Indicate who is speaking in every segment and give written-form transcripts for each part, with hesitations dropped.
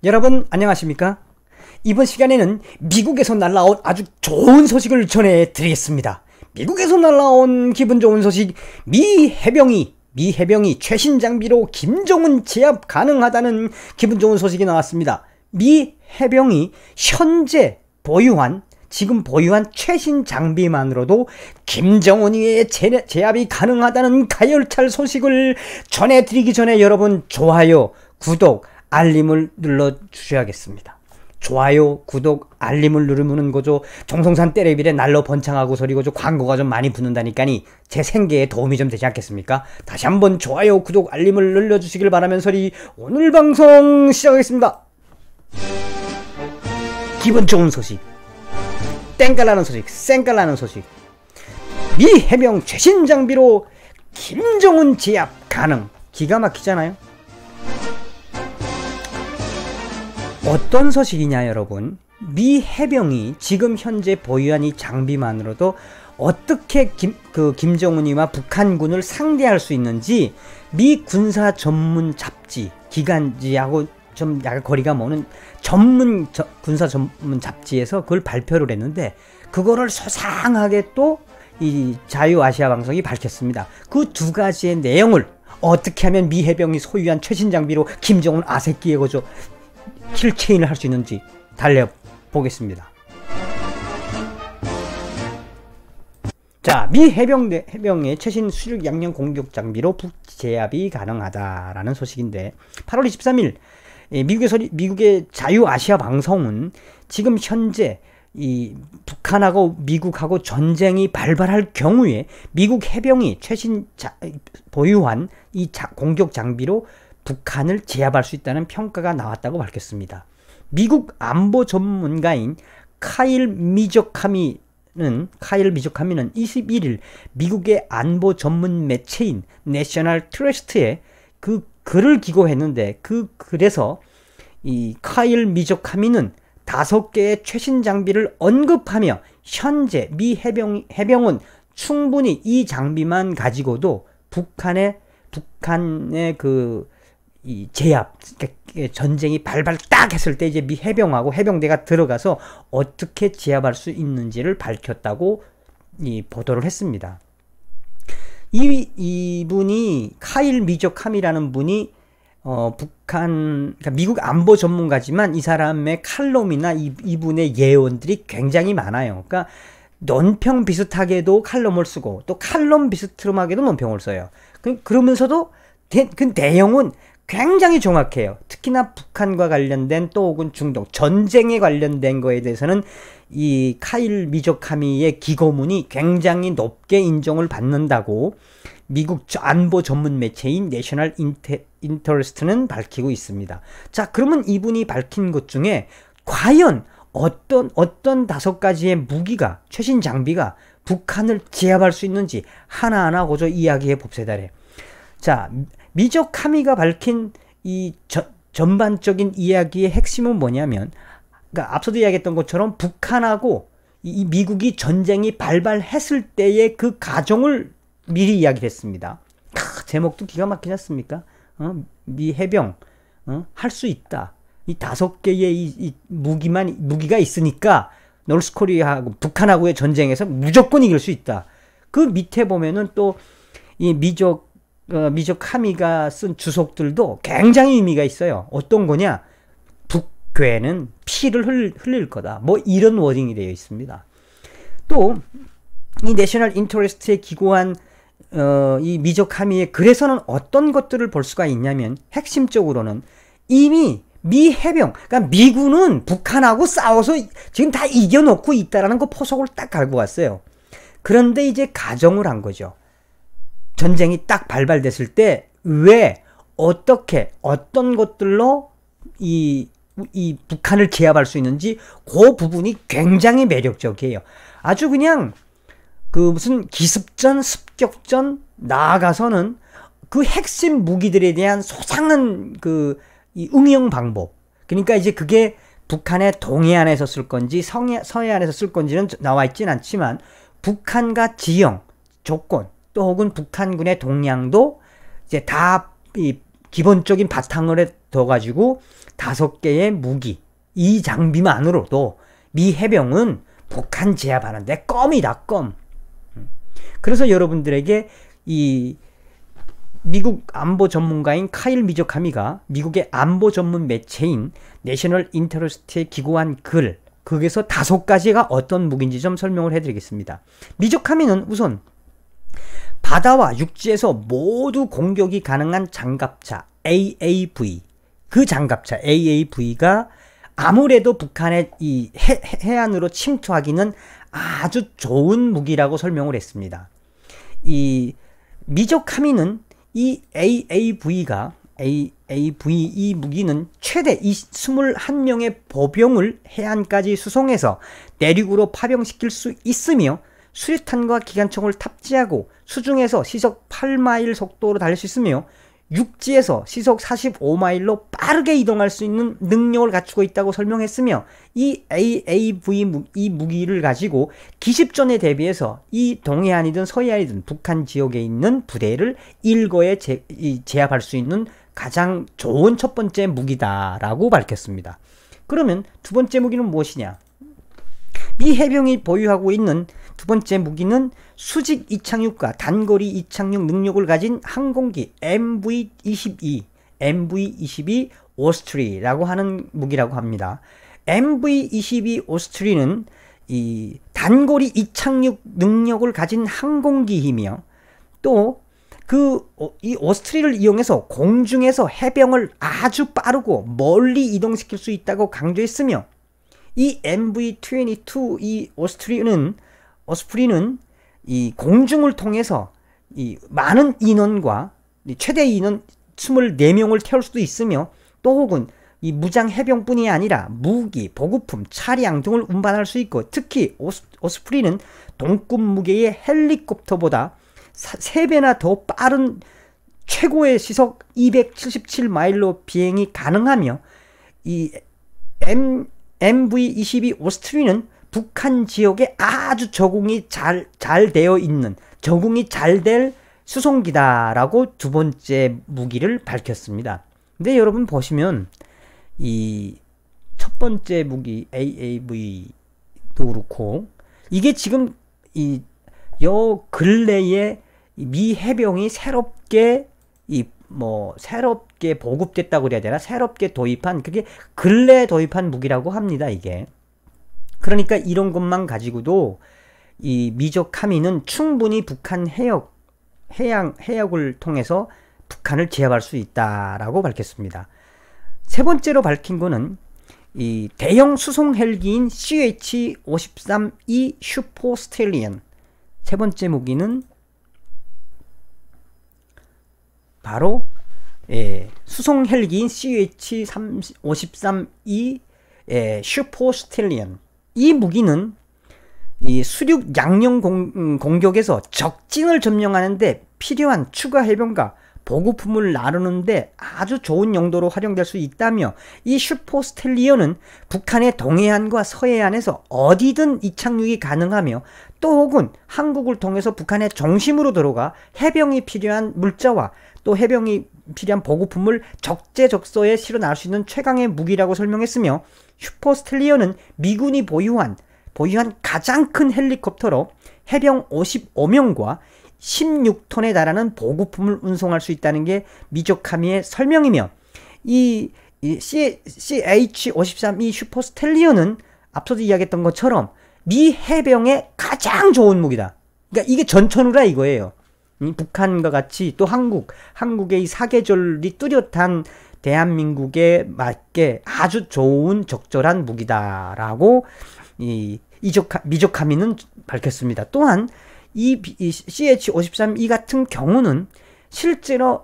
Speaker 1: 여러분 안녕하십니까? 이번 시간에는 미국에서 날라온 아주 좋은 소식을 전해드리겠습니다. 미국에서 날라온 기분 좋은 소식, 미 해병이 최신 장비로 김정은 제압 가능하다는 기분 좋은 소식이 나왔습니다. 미 해병이 현재 지금 보유한 최신 장비만으로도 김정은의 제압이 가능하다는 가열찬 소식을 전해드리기 전에 여러분 좋아요, 구독, 알림을 눌러주셔야겠습니다. 좋아요, 구독, 알림을 누르는 거죠. 정성산 때레비에 날로 번창하고 소리고죠. 광고가 좀 많이 붙는다니까니 제 생계에 도움이 좀 되지 않겠습니까? 다시 한번 좋아요, 구독, 알림을 눌러주시길 바라면서리 오늘 방송 시작하겠습니다. 기분 좋은 소식, 땡깔나는 소식, 쌩깔나는 소식. 미 해병 최신 장비로 김정은 제압 가능. 기가 막히잖아요. 어떤 소식이냐 여러분. 미 해병이 지금 현재 보유한 이 장비만으로도 어떻게 김정은이와 북한군을 상대할 수 있는지 미 군사 전문 잡지, 기간지하고 좀 약간 거리가 먼 군사 전문 잡지에서 그걸 발표를 했는데, 그거를 소상하게 또 이 자유아시아 방송이 밝혔습니다. 그 두 가지의 내용을 어떻게 하면 미 해병이 소유한 최신 장비로 김정은 아새끼의 거죠 킬체인을 할 수 있는지 달려보겠습니다. 자, 미 해병의 최신 수륙 양령 공격 장비로 북제압이 가능하다라는 소식인데, 8월 23일 미국의 자유아시아 방송은 지금 현재 이 북한하고 미국하고 전쟁이 발발할 경우에 미국 해병이 최신 보유한 이 공격 장비로 북한을 제압할 수 있다는 평가가 나왔다고 밝혔습니다. 미국 안보 전문가인 카일 미조카미는 21일 미국의 안보 전문 매체인 내셔널 트러스트에 그 글을 기고했는데, 그 글에서 이 카일 미조카미는 5개의 최신 장비를 언급하며 현재 미 해병은 충분히 이 장비만 가지고도 북한의 이 제압, 전쟁이 발발 딱 했을 때 이제 미 해병하고 해병대가 들어가서 어떻게 제압할 수 있는지를 밝혔다고 보도를 했습니다. 이분이 카일 미조캄이라는 분이 그러니까 미국 안보 전문가지만 이 사람의 칼럼이나 이분의 예언들이 굉장히 많아요. 그러니까 논평 비슷하게도 칼럼을 쓰고 또 칼럼 비슷하게도 논평을 써요. 그러면서도 그 내용은 굉장히 정확해요. 특히나 북한과 관련된 또 혹은 중동 전쟁에 관련된 거에 대해서는 이 카일 미조카미의 기고문이 굉장히 높게 인정을 받는다고 미국 안보 전문 매체인 내셔널 인터레스트는 밝히고 있습니다. 자, 그러면 이분이 밝힌 것 중에 과연 어떤 5가지의 무기가, 최신 장비가 북한을 제압할 수 있는지 하나하나 고저 이야기해 봅시다래. 자, 미조카미가 밝힌 이 전반적인 이야기의 핵심은 뭐냐면, 그러니까 앞서도 이야기했던 것처럼 북한하고 이 미국이 전쟁이 발발했을 때의 그 과정을 미리 이야기를 했습니다. 제목도 기가 막히지 않습니까? 미 해병 할 수 있다. 이 5개의 이 무기가 있으니까 노스코리아하고 북한하고의 전쟁에서 무조건 이길 수 있다. 그 밑에 보면은 또 이 미조카미가 쓴 주석들도 굉장히 의미가 있어요. 어떤 거냐? 북괴는 피를 흘릴 거다. 뭐 이런 워딩이 되어 있습니다. 또 이 내셔널 인터레스트에 기고한 이 미조카미의 글에서는 어떤 것들을 볼 수가 있냐면, 핵심적으로는 이미 미 해병, 그러니까 미군은 북한하고 싸워서 지금 다 이겨놓고 있다라는 그 포석을 딱 갈고 왔어요. 그런데 이제 가정을 한 거죠. 전쟁이 딱 발발됐을 때 왜, 어떻게, 어떤 것들로 이 북한을 제압할 수 있는지 그 부분이 굉장히 매력적이에요. 아주 그냥 무슨 기습전, 습격전, 나아가서는 그 핵심 무기들에 대한 소상한 이 응용 방법. 그러니까 이제 그게 북한의 동해안에서 쓸 건지 서해안에서 쓸 건지는 나와 있진 않지만, 북한과 지형, 조건, 또 혹은 북한군의 동향도 이제 다 이 기본적인 바탕을 가지고 5개의 무기, 이 장비만으로도 미 해병은 북한 제압하는데 껌이다, 껌. 그래서 여러분들에게 이 미국 안보 전문가인 카일 미조카미가 미국의 안보 전문 매체인 내셔널 인터레스트에 기고한 글, 거기서 5가지가 어떤 무기인지 좀 설명을 해드리겠습니다. 미조카미는 우선 바다와 육지에서 모두 공격이 가능한 장갑차 AAV, 그 장갑차 AAV가 아무래도 북한의 이 해안으로 침투하기는 아주 좋은 무기라고 설명을 했습니다. 이 미조카미는 이 AAV가 이 무기는 최대 21명의 보병을 해안까지 수송해서 내륙으로 파병시킬 수 있으며 수류탄과 기관총을 탑재하고 수중에서 시속 8마일 속도로 달릴 수 있으며 육지에서 시속 45마일로 빠르게 이동할 수 있는 능력을 갖추고 있다고 설명했으며 이 AAV 이 무기를 가지고 기습전에 대비해서 이 동해안이든 서해안이든 북한 지역에 있는 부대를 일거에 제압할 수 있는 가장 좋은 첫 번째 무기다라고 밝혔습니다. 그러면 두 번째 무기는 무엇이냐? 미 해병이 보유하고 있는 두 번째 무기는 수직 이착륙과 단거리 이착륙 능력을 가진 항공기 MV-22 오스트리라고 하는 무기라고 합니다. MV-22 오스트리는 이 단거리 이착륙 능력을 가진 항공기이며 또 이 오스트리를 이용해서 공중에서 해병을 아주 빠르고 멀리 이동시킬 수 있다고 강조했으며 이 MV-22 이 오스프리는 이 공중을 통해서 이 많은 인원과 최대 인원 24명을 태울 수도 있으며 또 혹은 이 무장 해병뿐이 아니라 무기, 보급품, 차량 등을 운반할 수 있고 특히 오스프리는 동급 무게의 헬리콥터보다 3배나 더 빠른 최고의 시속 277마일로 비행이 가능하며 이 MV-22 오스트리는 북한 지역에 아주 적응이 잘 되어 있는, 적응이 잘 될 수송기다라고 두 번째 무기를 밝혔습니다. 근데 여러분 보시면 이 첫 번째 무기 AAV도 그렇고 이게 지금 요 근래에 미 해병이 새롭게 새롭게 보급됐다고 그래야 되나? 새롭게 도입한, 그게 근래에 도입한 무기라고 합니다, 이게. 그러니까 이런 것만 가지고도 이 미조카미는 충분히 북한 해역을 통해서 북한을 제압할 수 있다라고 밝혔습니다. 세 번째로 밝힌 거는 이 대형 수송 헬기인 CH-53E 슈퍼 스텔리언. 세 번째 무기는 바로 수송 헬기인 CH-53E 슈퍼 스텔리언. 이 무기는 이 수륙 양령 공격에서 적진을 점령하는데 필요한 추가 해병과 보급품을 나누는데 아주 좋은 용도로 활용될 수 있다며 이 슈퍼 스텔리언은 북한의 동해안과 서해안에서 어디든 이착륙이 가능하며 또 혹은 한국을 통해서 북한의 중심으로 들어가 해병이 필요한 물자와 또 해병이 필요한 보급품을 적재적소에 실어 나갈 수 있는 최강의 무기라고 설명했으며 슈퍼 스텔리언은 미군이 보유한 가장 큰 헬리콥터로 해병 55명과 16톤에 달하는 보급품을 운송할 수 있다는 게 미조카미의 설명이며 이 CH-53E 슈퍼 스텔리언은 앞서도 이야기했던 것처럼 미 해병의 가장 좋은 무기다. 그러니까 이게 전천후라 이거예요. 북한과 같이 또 한국의 이 사계절이 뚜렷한 대한민국에 맞게 아주 좋은 적절한 무기다라고 미조카미는 밝혔습니다. 또한 이 CH-53E 같은 경우는 실제로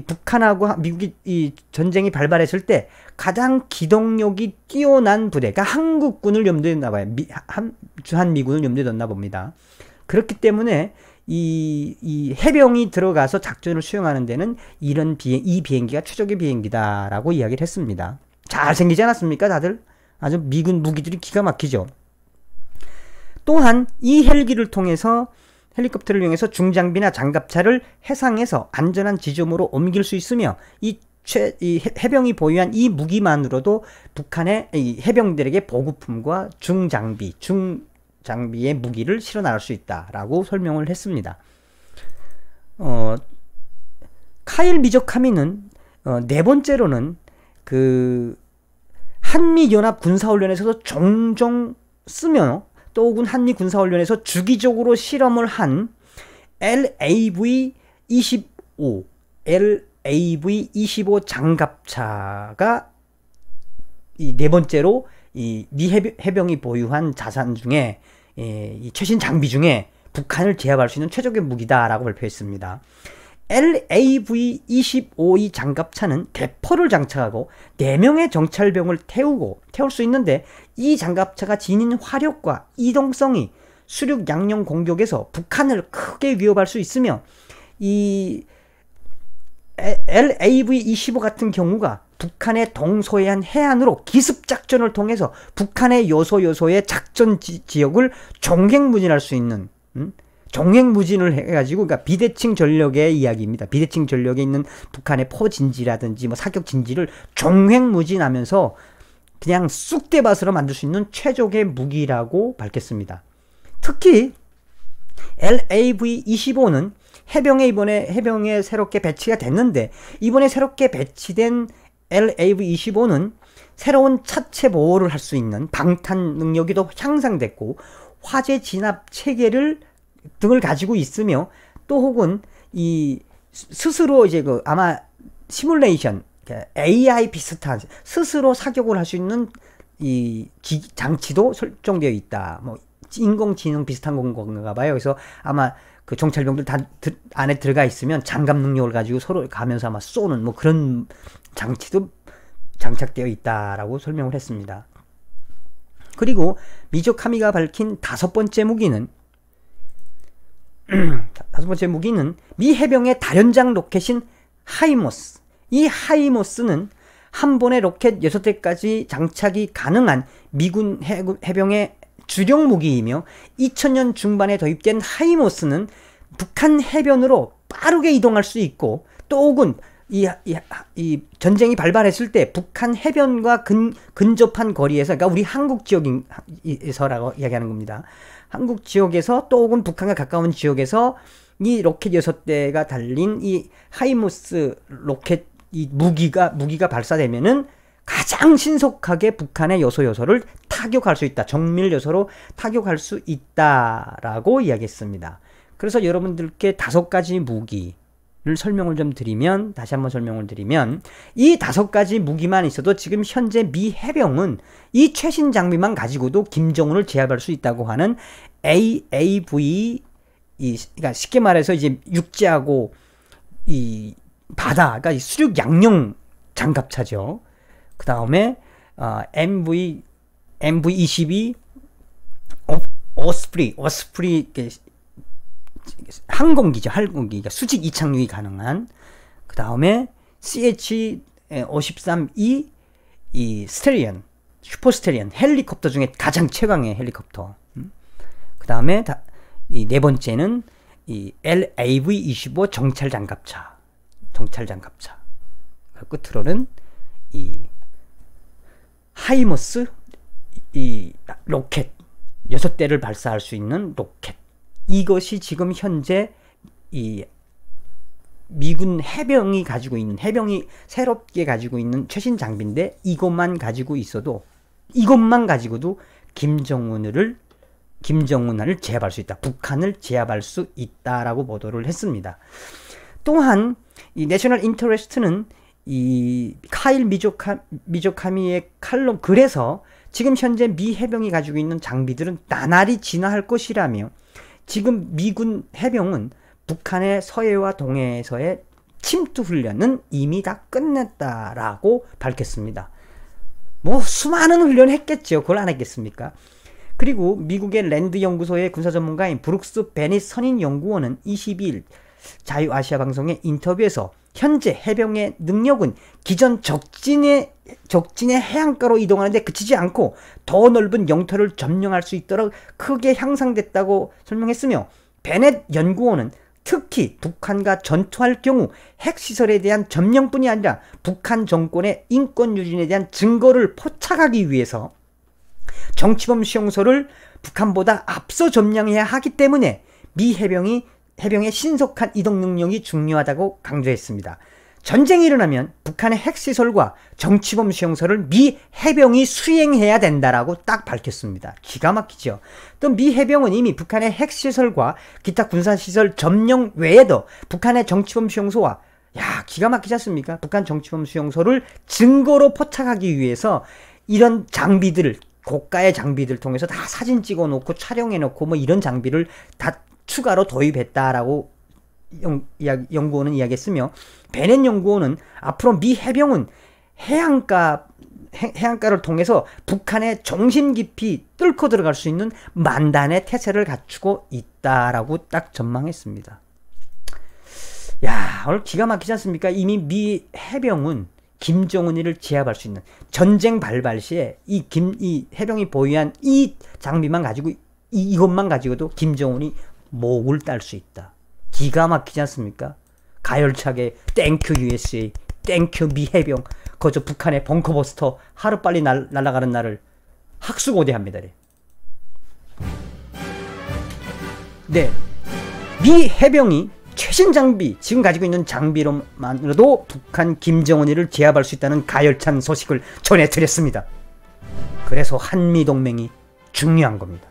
Speaker 1: 북한하고 미국이 이 전쟁이 발발했을 때 가장 기동력이 뛰어난 부대가 한국군을 염두에 뒀나 봐요. 주한미군을 염두에 뒀나 봅니다. 그렇기 때문에 이 해병이 들어가서 작전을 수행하는 데는 이 비행기가 최적의 비행기다라고 이야기를 했습니다. 잘 생기지 않았습니까, 다들? 아주 미군 무기들이 기가 막히죠. 또한 이 헬리콥터를 이용해서 중장비나 장갑차를 해상에서 안전한 지점으로 옮길 수 있으며 이 이 해병이 보유한 이 무기만으로도 북한의 이 해병들에게 보급품과 중장비의 무기를 실어 나갈 수 있다라고 설명을 했습니다. 카일 미적하미는 네 번째로는 그 한미연합 군사훈련에서도 종종 쓰며 또 혹은 한미 군사훈련에서 주기적으로 실험을 한 LAV-25 장갑차가 이 네 번째로 이 미 해병이 보유한 자산 중에 이 최신 장비 중에 북한을 제압할 수 있는 최적의 무기다라고 발표했습니다. LAV-25이 장갑차는 대포를 장착하고 4명의 정찰병을 태울 수 있는데 이 장갑차가 지닌 화력과 이동성이 수륙 양용 공격에서 북한을 크게 위협할 수 있으며 이 LAV-25 같은 경우가 북한의 동서해안 해안으로 기습작전을 통해서 북한의 요소의 작전 지역을 종횡무진할 수 있는 종횡무진을 해가지고, 그러니까 비대칭 전력의 이야기입니다. 비대칭 전력에 있는 북한의 포진지라든지 뭐 사격진지를 종횡무진하면서 그냥 쑥대밭으로 만들 수 있는 최적의 무기라고 밝혔습니다. 특히 LAV-25는 해병에 새롭게 배치가 됐는데, 이번에 새롭게 배치된 LAV-25는 새로운 차체 보호를 할 수 있는 방탄 능력이 더 향상됐고 화재 진압 체계를 등을 가지고 있으며, 또 혹은 이 스스로 이제 그 아마 시뮬레이션 AI 비슷한 스스로 사격을 할 수 있는 이 장치도 설정되어 있다. 뭐 인공지능 비슷한 건가 봐요. 그래서 아마 그 정찰병들 다 안에 들어가 있으면 장갑 능력을 가지고 서로 가면서 아마 쏘는 뭐 그런 장치도 장착되어 있다라고 설명을 했습니다. 그리고 미조카미가 밝힌 다섯 번째 무기는 미 해병의 다연장 로켓인 하이모스. 이 하이모스는 한 번에 로켓 6대까지 장착이 가능한 미군 해병의 주력 무기이며 2000년 중반에 도입된 하이모스는 북한 해변으로 빠르게 이동할 수 있고, 또 혹은 이 전쟁이 발발했을 때 북한 해변과 근접한 거리에서, 그러니까 우리 한국 지역에서라고 이야기하는 겁니다. 한국 지역에서 또 혹은 북한과 가까운 지역에서 이 로켓 6대가 달린 이 하이모스 로켓 이 무기가 발사되면은 가장 신속하게 북한의 요소를 타격할 수 있다. 정밀 요소로 타격할 수 있다라고 이야기했습니다. 그래서 여러분들께 5가지 무기를 설명을 좀 드리면, 다시 한번 설명을 드리면, 이 5가지 무기만 있어도 지금 현재 미 해병은 이 최신 장비만 가지고도 김정은을 제압할 수 있다고 하는 AAV, 그러니까 쉽게 말해서 이제 육지하고 이 바다, 그러니까 수륙 양용 장갑차죠. 그 다음에 MV-22 오스프리 항공기죠. 그러니까 수직 이착륙이 가능한. 그 다음에 CH-53E 이 스텔리언, 슈퍼스텔리언 헬리콥터 중에 가장 최강의 헬리콥터. 그 다음에 이 네 번째는 이 LAV-25 정찰 장갑차. 끝으로는 이 하이머스 이 로켓 6대를 발사할 수 있는 로켓. 이것이 지금 현재 이 미군 해병이 새롭게 가지고 있는 최신 장비인데, 이것만 가지고도 김정은을 제압할 수 있다. 북한을 제압할 수 있다라고 보도를 했습니다. 또한 이 내셔널 인터레스트는 이 카일 미조카미의 칼럼 글에서 지금 현재 미 해병이 가지고 있는 장비들은 나날이 진화할 것이라며, 지금 미군 해병은 북한의 서해와 동해에서의 침투 훈련은 이미 다 끝냈다라고 밝혔습니다. 뭐 수많은 훈련을 했겠죠. 그걸 안 했겠습니까? 그리고 미국의 랜드 연구소의 군사 전문가인 브룩스 베닛 선임 연구원은 22일 자유아시아 방송의 인터뷰에서 현재 해병의 능력은 기존 적진의 해안가로 이동하는데 그치지 않고 더 넓은 영토를 점령할 수 있도록 크게 향상됐다고 설명했으며, 베넷 연구원은 특히 북한과 전투할 경우 핵시설에 대한 점령뿐이 아니라 북한 정권의 인권 유린에 대한 증거를 포착하기 위해서 정치범 수용소를 북한보다 앞서 점령해야 하기 때문에 미 해병의 신속한 이동 능력이 중요하다고 강조했습니다. 전쟁이 일어나면 북한의 핵시설과 정치범 수용소를 미 해병이 수행해야 된다라고 딱 밝혔습니다. 기가 막히죠. 또 미 해병은 이미 북한의 핵시설과 기타 군사시설 점령 외에도 북한의 정치범 수용소와 기가 막히지 않습니까? 북한 정치범 수용소를 증거로 포착하기 위해서 이런 장비들을 고가의 장비들 통해서 다 사진 찍어 놓고 촬영해 놓고 뭐 이런 장비를 다 추가로 도입했다라고 연구원은 이야기했으며, 베넷 연구원은 앞으로 미 해병은 해안가를 통해서 북한의 중심 깊이 뚫고 들어갈 수 있는 만단의 태세를 갖추고 있다라고 딱 전망했습니다. 오늘 기가 막히지 않습니까? 이미 미 해병은 김정은이를 제압할 수 있는, 전쟁 발발 시에 이 해병이 보유한 이 장비만 가지고 이것만 가지고도 김정은이 목을 딸 수 있다. 기가 막히지 않습니까? 가열차게 땡큐 USA, 땡큐 미 해병, 거저 북한의 벙커버스터 하루빨리 날아가는 날을 학수고대합니다. 네, 미 해병이 최신 장비, 지금 가지고 있는 장비로만으로도 북한 김정은이를 제압할 수 있다는 가열찬 소식을 전해드렸습니다. 그래서 한미동맹이 중요한 겁니다.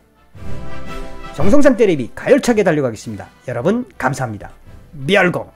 Speaker 1: 정성산 때리비 가열차게 달려가겠습니다. 여러분 감사합니다. 미알고